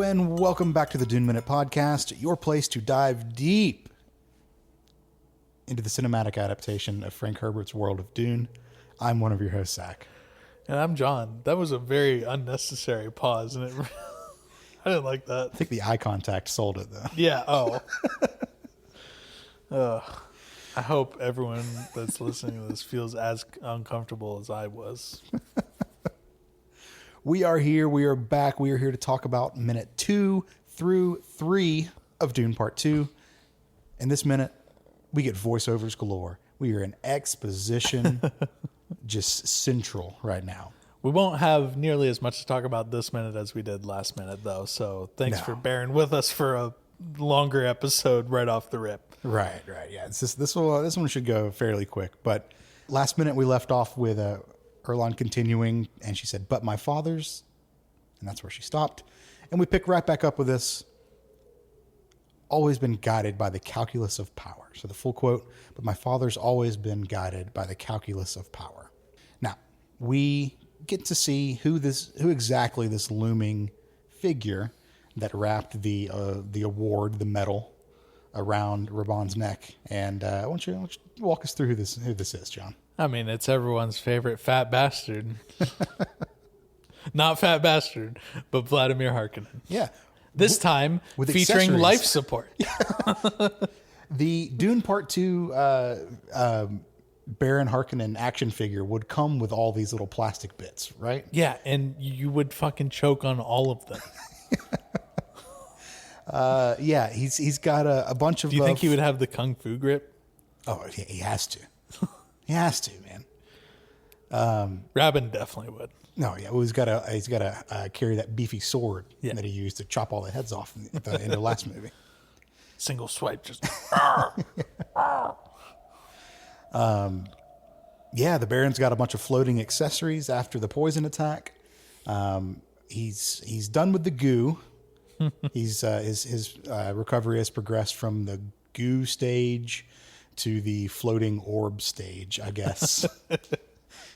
and welcome back to the Dune Minute Podcast, your place to dive deep into the cinematic adaptation of Frank Herbert's world of Dune. I'm one of your hosts, Zach. And I'm John. That was a very unnecessary pause, and I didn't like that. I think the eye contact sold it, though. Yeah, I hope everyone that's listening to this feels as uncomfortable as I was. We are here. We are back. We are here to talk about minute 2 through 3 of Dune Part 2. In this minute, we get voiceovers galore. We are in exposition, just central right now. We won't have nearly as much to talk about this minute as we did last minute, though. So thanks for bearing with us for a longer episode right off the rip. Right. Yeah. It's just, this one should go fairly quick. But last minute, we left off with Erlon continuing, and she said, "But my father's," and that's where she stopped. And we pick right back up with this. "Always been guided by the calculus of power." So the full quote, "But my father's always been guided by the calculus of power." Now, we get to see who exactly this looming figure that wrapped the award, the medal, around Raban's neck. And why don't you walk us through who this is, John? I mean, it's everyone's favorite fat bastard. Not fat bastard, but Vladimir Harkonnen. Yeah. This time, with featuring accessories. life support. The Dune Part 2 Baron Harkonnen action figure would come with all these little plastic bits, right? Yeah, and you would fucking choke on all of them. Yeah, he's got a bunch of... Do you think he would have the kung fu grip? Oh, he has to. He has to, man. Rabin definitely would. No, yeah, well, he's got to carry that beefy sword that he used to chop all the heads off in the last movie. Single swipe, just... Yeah, the Baron's got a bunch of floating accessories after the poison attack. He's done with the goo. His recovery has progressed from the goo stage to the floating orb stage, I guess,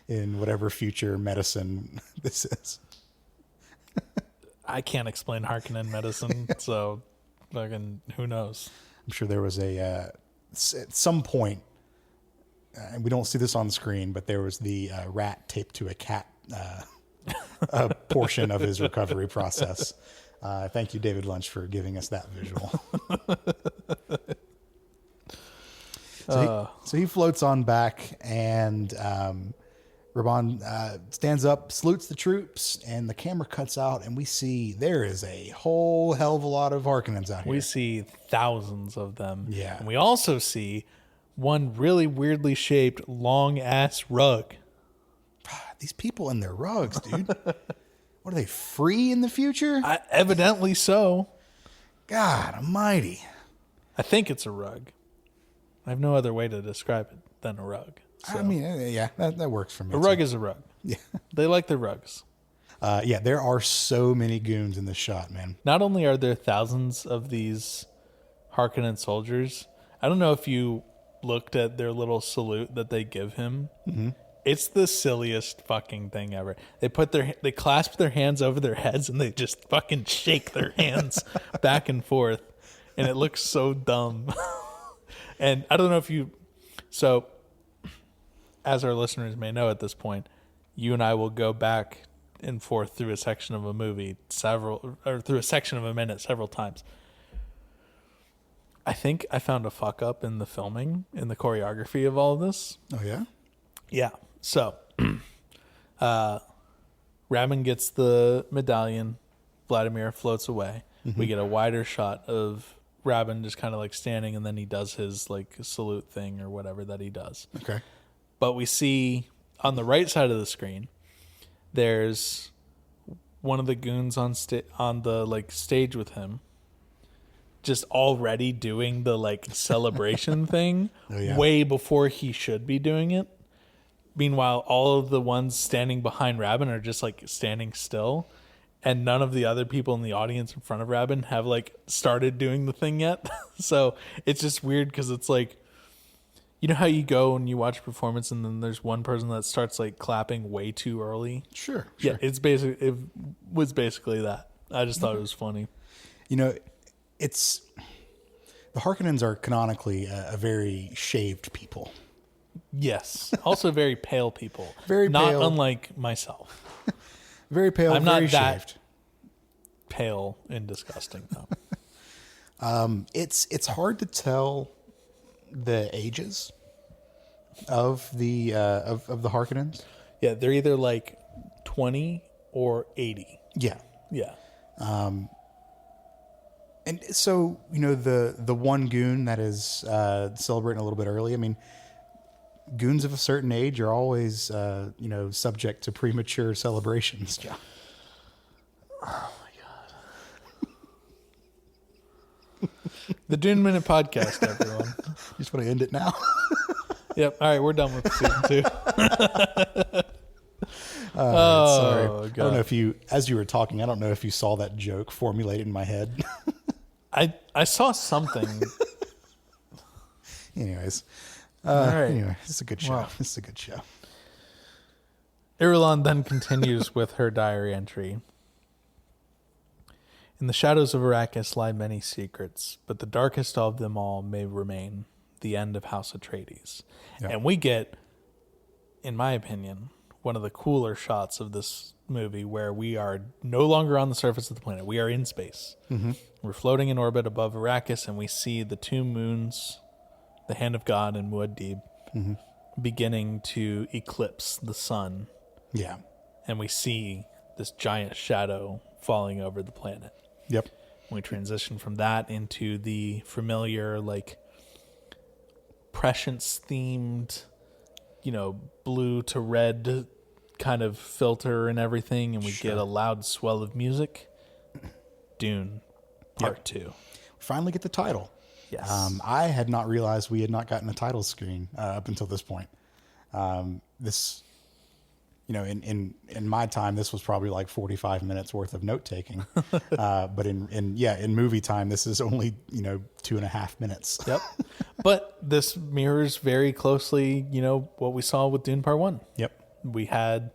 in whatever future medicine this is. I can't explain Harkonnen medicine, so fucking who knows? I'm sure there was at some point, and we don't see this on the screen, but there was the rat taped to a cat a portion of his recovery process. Thank you, David Lynch, for giving us that visual. So he floats on back, and Raban stands up, salutes the troops, and the camera cuts out, and we see there is a whole hell of a lot of Harkonnens out here. We see thousands of them. Yeah. And we also see one really weirdly shaped long-ass rug. These people and their rugs, dude. What are they, free in the future? Evidently so. God almighty. I think it's a rug. I have no other way to describe it than a rug. So. I mean, yeah, that works for me. A rug is a rug. Yeah. They like their rugs. Yeah, there are so many goons in this shot, man. Not only are there thousands of these Harkonnen soldiers, I don't know if you looked at their little salute that they give him. Mm-hmm. It's the silliest fucking thing ever. They clasp their hands over their heads and they just fucking shake their hands back and forth, and it looks so dumb. And I don't know if so as our listeners may know at this point, you and I will go back and forth through a section of a movie through a section of a minute several times. I think I found a fuck up in the filming, in the choreography of all of this. Oh, yeah? Yeah. So, Rabin gets the medallion. Vladimir floats away. Mm-hmm. We get a wider shot of Rabin just kind of like standing, and then he does his like salute thing or whatever that he does. Okay. But we see on the right side of the screen, there's one of the goons on the like stage with him, just already doing the like celebration thing way before he should be doing it. Meanwhile, all of the ones standing behind Rabin are just like standing still, and none of the other people in the audience in front of Rabin have like started doing the thing yet. So it's just weird because it's like, you know how you go and you watch a performance and then there's one person that starts like clapping way too early? Sure. Yeah, it was basically that. I just thought it was funny. You know, it's the Harkonnens are canonically a very shaved people. Yes. Also very pale people. Very not pale. unlike myself. Very pale, I'm very not that shaved. pale and disgusting though. It's hard to tell the ages of the Harkonnens. Yeah, they're either like 20 or 80. Yeah. Yeah. And so, you know, the one goon that is celebrating a little bit early, I mean, goons of a certain age are always, you know, subject to premature celebrations, John. Oh, my God. The Dune Minute Podcast, everyone. You just want to end it now? Yep. All right, we're done with season 2. Sorry. God. I don't know if you, as you were talking, I don't know if you saw that joke formulated in my head. I saw something. Anyways. All right. Anyway, it's a good show. Wow. It's a good show. Irulan then continues with her diary entry. In the shadows of Arrakis lie many secrets, but the darkest of them all may remain the end of House Atreides. Yeah. And we get, in my opinion, one of the cooler shots of this movie where we are no longer on the surface of the planet. We are in space. Mm-hmm. We're floating in orbit above Arrakis, and we see the two moons, the Hand of God and Muad'Dib, beginning to eclipse the sun. Yeah. And we see this giant shadow falling over the planet. Yep. We transition from that into the familiar, like, prescience themed, you know, blue to red kind of filter and everything, and we get a loud swell of music. Dune Part 2. Finally get the title. Yes. I had not realized we had not gotten a title screen up until this point. This, you know, in my time, this was probably like 45 minutes worth of note taking. But in movie time, this is only, you know, 2.5 minutes. Yep. But this mirrors very closely, you know, what we saw with Dune Part 1. Yep. We had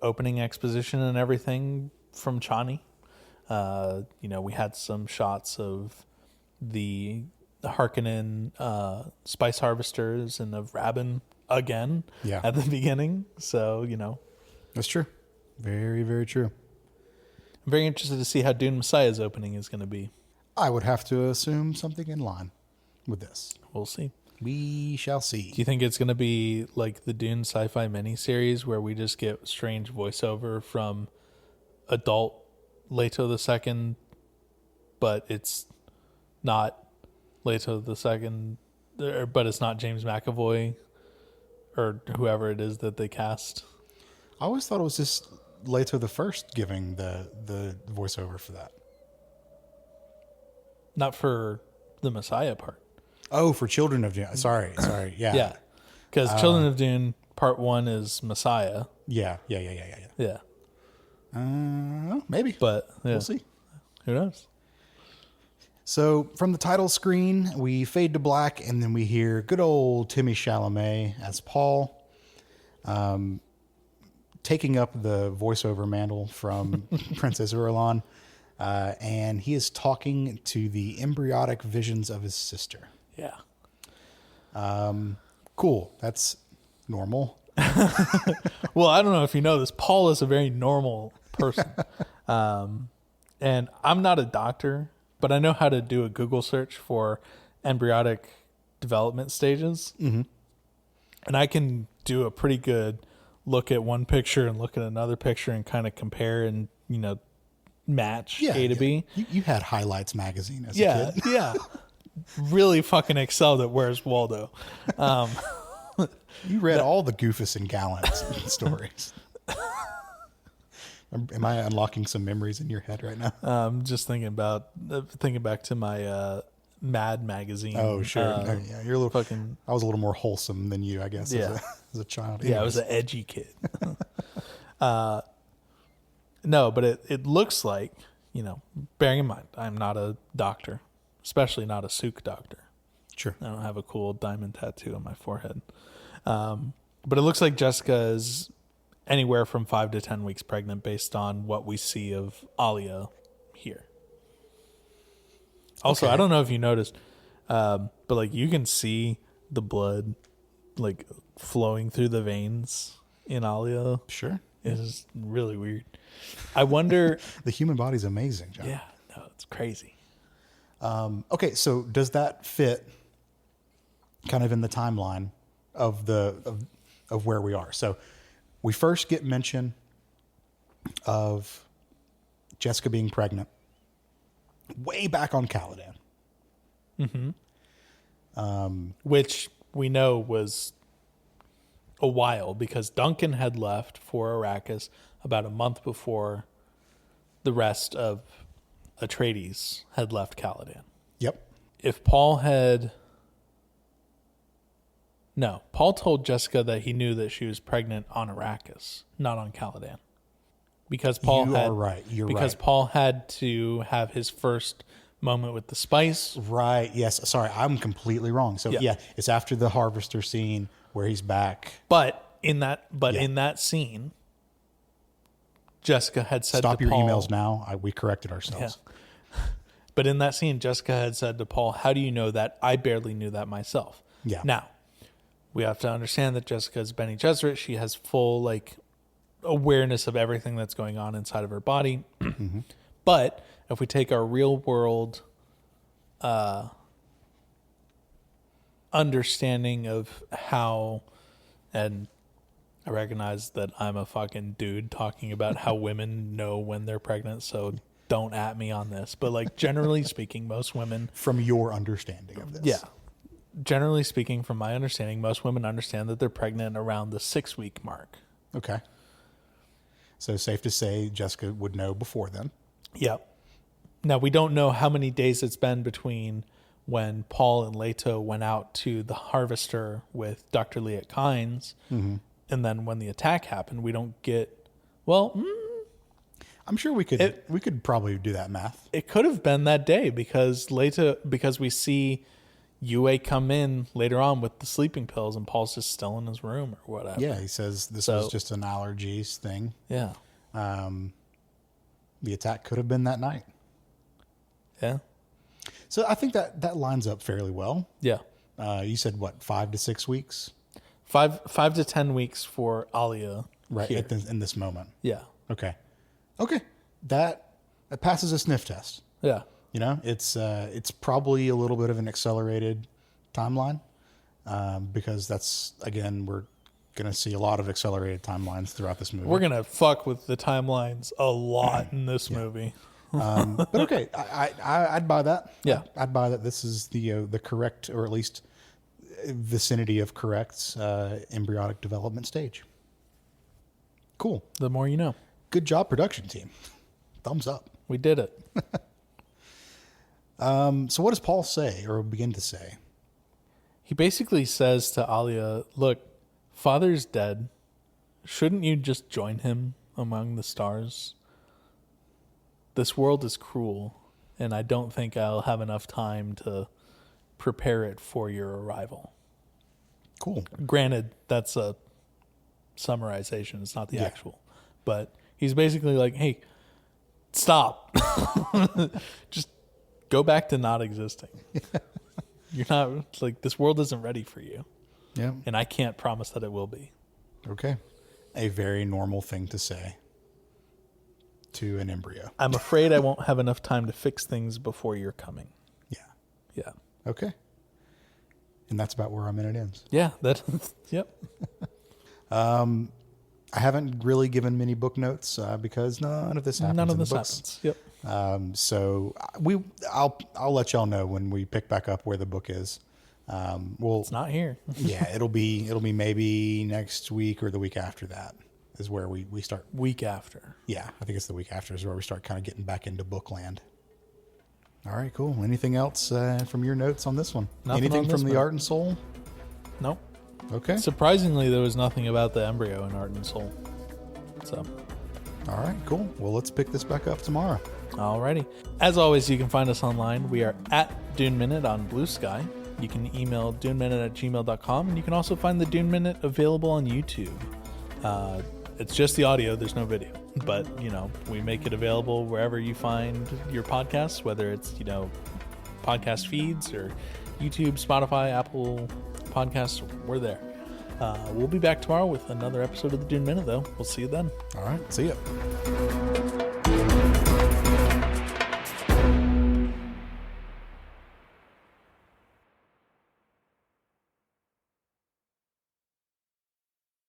opening exposition and everything from Chani. You know, we had some shots of the Harkonnen spice harvesters and of Rabin again at the beginning. So, you know. That's true. Very, very true. I'm very interested to see how Dune Messiah's opening is going to be. I would have to assume something in line with this. We'll see. We shall see. Do you think it's going to be like the Dune sci-fi miniseries where we just get strange voiceover from adult Leto II, but it's not Leto II, but it's not James McAvoy or whoever it is that they cast? I always thought it was just Leto the First giving the voiceover for that. Not for the Messiah part. Oh, for Children of Dune. Sorry. Yeah. Yeah. Because Children of Dune Part 1 is Messiah. Yeah. Yeah. Maybe. But yeah. We'll see. Who knows? So from the title screen, we fade to black, and then we hear good old Timmy Chalamet as Paul, taking up the voiceover mantle from Princess Irulan, and he is talking to the embryonic visions of his sister. Yeah. Cool. That's normal. Well, I don't know if you know this. Paul is a very normal person. And I'm not a doctor, but I know how to do a Google search for embryonic development stages. Mm-hmm. And I can do a pretty good look at one picture and look at another picture and kind of compare and, you know, match A to B. You had Highlights magazine as a kid. Yeah. Really fucking excelled at Where's Waldo. You read all the Goofus and Gallant stories. Am I unlocking some memories in your head right now? Just thinking back to my Mad magazine. Oh, sure. Yeah, you're a little fucking. I was a little more wholesome than you, I guess, Yeah. as a child. Yeah, I was an edgy kid. No, but it looks like, you know, bearing in mind, I'm not a doctor, especially not a souk doctor. Sure. I don't have a cool diamond tattoo on my forehead. But it looks like Jessica is anywhere from 5 to 10 weeks pregnant based on what we see of Alia here. Also, Okay. I don't know if you noticed, but like you can see the blood like flowing through the veins in Alia. Sure. It is really weird. I wonder. The human body's amazing, John. Yeah, no, it's crazy. Okay, so does that fit kind of in the timeline of of where we are? So we first get mention of Jessica being pregnant way back on Caladan. Which we know was a while because Duncan had left for Arrakis about a month before the rest of Atreides had left Caladan. Yep. If Paul had... No, Paul told Jessica that he knew that she was pregnant on Arrakis, not on Caladan. Because Paul You had... are right. You're because right. Paul had to have his first moment with the spice. Right. Yes. Sorry, I'm completely wrong. So yeah, it's after the harvester scene where he's back. But in that scene, Jessica had said Stop to your Paul, emails now. We corrected ourselves. But in that scene, Jessica had said to Paul, "How do you know that? I barely knew that myself." Yeah. Now, we have to understand that Jessica is Bene Gesserit. She has full like awareness of everything that's going on inside of her body. But if we take our real world understanding of how, and I recognize that I'm a fucking dude talking about how women know when they're pregnant, so don't at me on this. But like generally speaking, most women, From your understanding of this. generally speaking, from my understanding, most women understand that they're pregnant around the 6-week mark. Okay. So safe to say Jessica would know before then. Yep. Now, we don't know how many days it's been between when Paul and Leto went out to the Harvester with Dr. Leah Kynes and then when the attack happened. We don't get... Well, I'm sure we could probably do that math. it could have been that day because we see Yue come in later on with the sleeping pills and Paul's just still in his room or whatever. Yeah, he says this was just an allergies thing. Yeah. The attack could have been that night. Yeah. So I think that lines up fairly well. Yeah. You said what, 5 to 6 weeks? 5 to 10 weeks for Alia. Right, here. in this moment. Yeah. Okay. That passes a sniff test. Yeah. You know, it's probably a little bit of an accelerated timeline because that's, again, we're going to see a lot of accelerated timelines throughout this movie. We're going to fuck with the timelines a lot in this movie. But okay, I'd buy that. Yeah. I'd buy that this is the correct, or at least vicinity of correct embryonic development stage. Cool. The more you know. Good job, production team. Thumbs up. We did it. So what does Paul say or begin to say? He basically says to Alia, look, Father's dead. Shouldn't you just join him among the stars? This world is cruel, and I don't think I'll have enough time to prepare it for your arrival. Cool. Granted, that's a summarization. It's not the actual. But he's basically like, hey, stop. Just go back to not existing. You're not, like, this world isn't ready for you. Yeah. And I can't promise that it will be. Okay. A very normal thing to say to an embryo. I'm afraid I won't have enough time to fix things before you're coming. Yeah. Yeah. Okay. And that's about where our minute ends. Yeah. Yep. I haven't really given many book notes because none of this happens. None of in the this books. happens. Yep. So I'll let y'all know when we pick back up where the book is. It's not here. Yeah, it'll be maybe next week or the week after that is where we start. Week after. Yeah, I think it's the week after is where we start kind of getting back into book land. All right, cool. Anything else from your notes on this one? Nothing Anything on from this the one. Art and Soul? Nope. Okay. Surprisingly, there was nothing about the embryo in Art and Soul. So, All right, cool. Well, let's pick this back up tomorrow. alrighty. As always, you can find us online. We are at Dune Minute on Blue Sky. You can email duneminute@gmail.com, and you can also find the Dune Minute available on YouTube. It's just the audio. There's no video. But, we make it available wherever you find your podcasts, whether it's, podcast feeds or YouTube, Spotify, Apple Podcasts. We're there. We'll be back tomorrow with another episode of the Dune Minute, though. We'll see you then. All right. See ya.